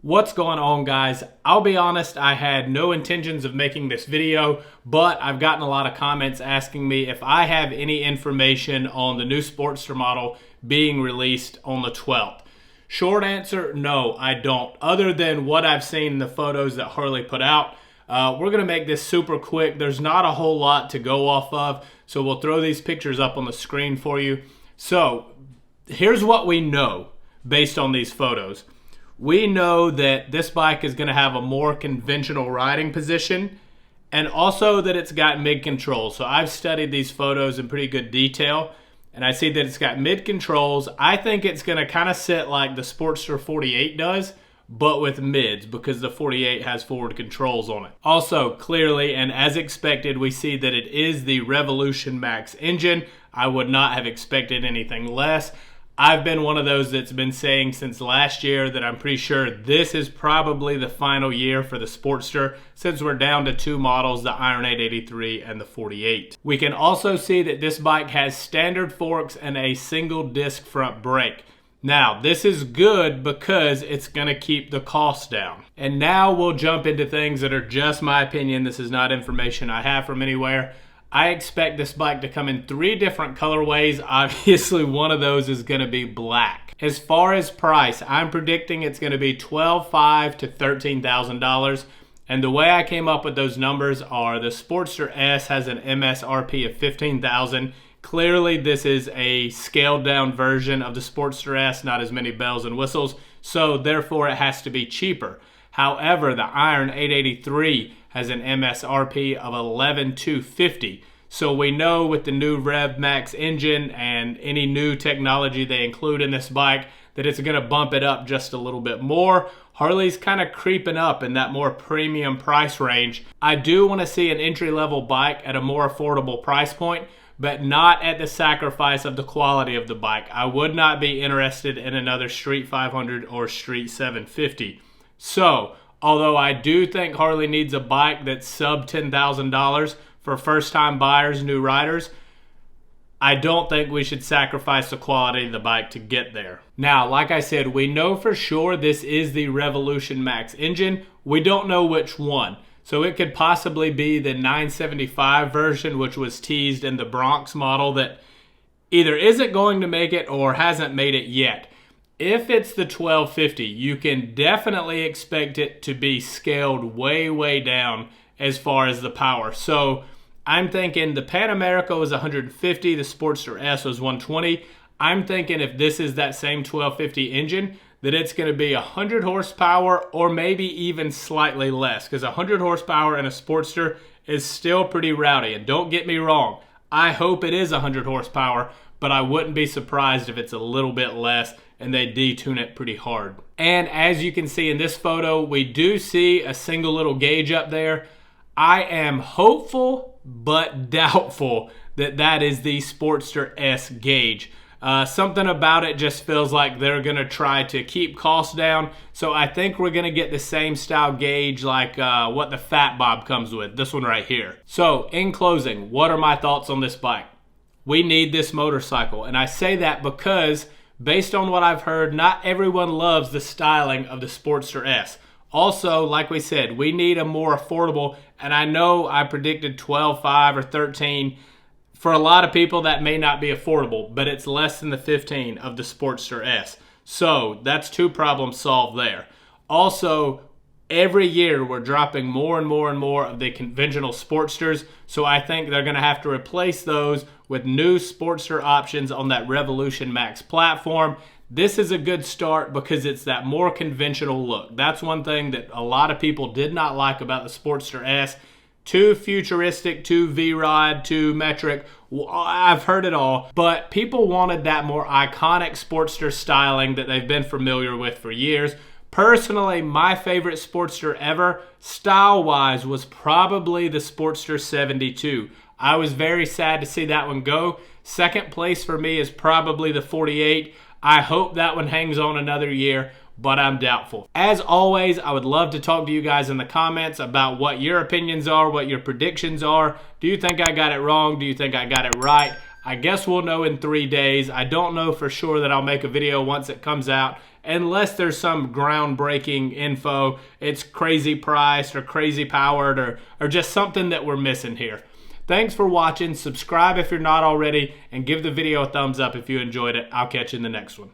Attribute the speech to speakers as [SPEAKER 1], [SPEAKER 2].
[SPEAKER 1] What's going on, guys? I'll be honest, I had no intentions of making this video, but I've gotten a lot of comments asking me if I have any information on the new Sportster model being released on the 12th. Short answer, no, I don't. Other than what I've seen in the photos that Harley put out, we're going to make this super quick. There's not a whole lot to go off of, so we'll throw these pictures up on the screen for you. So here's what we know based on these photos. We know that this bike is going to have a more conventional riding position and also that it's got mid controls. So I've studied these photos in pretty good detail and I see that it's got mid controls. I think it's going to kind of sit like the Sportster 48 does, but with mids, because the 48 has forward controls on it. Also, clearly and as expected, we see that it is the Revolution Max engine. I would not have expected anything less. I've been one of those that's been saying since last year that I'm pretty sure this is probably the final year for the Sportster, since we're down to two models, the Iron 883 and the 48. We can also see that this bike has standard forks and a single disc front brake. Now, this is good because it's going to keep the cost down. And now we'll jump into things that are just my opinion. This is not information I have from anywhere. I expect this bike to come in 3 different colorways. Obviously, one of those is going to be black. As far as price, I'm predicting it's going to be $12,500 to $13,000. And the way I came up with those numbers are the Sportster S has an MSRP of $15,000. Clearly, this is a scaled down version of the Sportster S, not as many bells and whistles, so therefore it has to be cheaper. However, the Iron 883 has an MSRP of $11,250. So we know with the new Rev Max engine and any new technology they include in this bike that it's going to bump it up just a little bit more. Harley's kind of creeping up in that more premium price range. I do want to see an entry-level bike at a more affordable price point, but not at the sacrifice of the quality of the bike. I would not be interested in another Street 500 or Street 750. So, although I do think Harley needs a bike that's sub $10,000 for first-time buyers, new riders, I don't think we should sacrifice the quality of the bike to get there. Now, like I said, we know for sure this is the Revolution Max engine. We don't know which one. So it could possibly be the 975 version, which was teased in the Bronx model that either isn't going to make it or hasn't made it yet. If it's the 1250, you can definitely expect it to be scaled way, way down as far as the power. So I'm thinking the Pan America was 150, the Sportster S was 120. I'm thinking if this is that same 1250 engine, that it's going to be 100 horsepower or maybe even slightly less, because 100 horsepower in a Sportster is still pretty rowdy. And don't get me wrong, I hope it is 100 horsepower, but I wouldn't be surprised if it's a little bit less and they detune it pretty hard. And as you can see in this photo, we do see a single little gauge up there. I am hopeful but doubtful that that is the Sportster S gauge. Something about it just feels like they're going to try to keep costs down. So I think we're going to get the same style gauge like what the Fat Bob comes with, this one right here. So in closing, what are my thoughts on this bike? We need this motorcycle. And I say that because based on what I've heard, not everyone loves the styling of the Sportster S. Also, like we said, we need a more affordable, and I know I predicted $12,500 or $13,000. For a lot of people, that may not be affordable, but it's less than the $15,000 of the Sportster S. So that's 2 problems solved there. Also, every year we're dropping more and more and more of the conventional Sportsters, so I think they're going to have to replace those with new Sportster options on that Revolution Max platform. This is a good start because it's that more conventional look. That's one thing that a lot of people did not like about the Sportster S. Too futuristic, too V-Rod, too metric. I've heard it all, but people wanted that more iconic Sportster styling that they've been familiar with for years. Personally, my favorite Sportster ever, style-wise, was probably the Sportster 72. I was very sad to see that one go. Second place for me is probably the 48. I hope that one hangs on another year, but I'm doubtful. As always, I would love to talk to you guys in the comments about what your opinions are, what your predictions are. Do you think I got it wrong? Do you think I got it right? I guess we'll know in 3 days. I don't know for sure that I'll make a video once it comes out unless there's some groundbreaking info. It's crazy priced or crazy powered or just something that we're missing here. Thanks for watching. Subscribe if you're not already, and give the video a thumbs up if you enjoyed it. I'll catch you in the next one.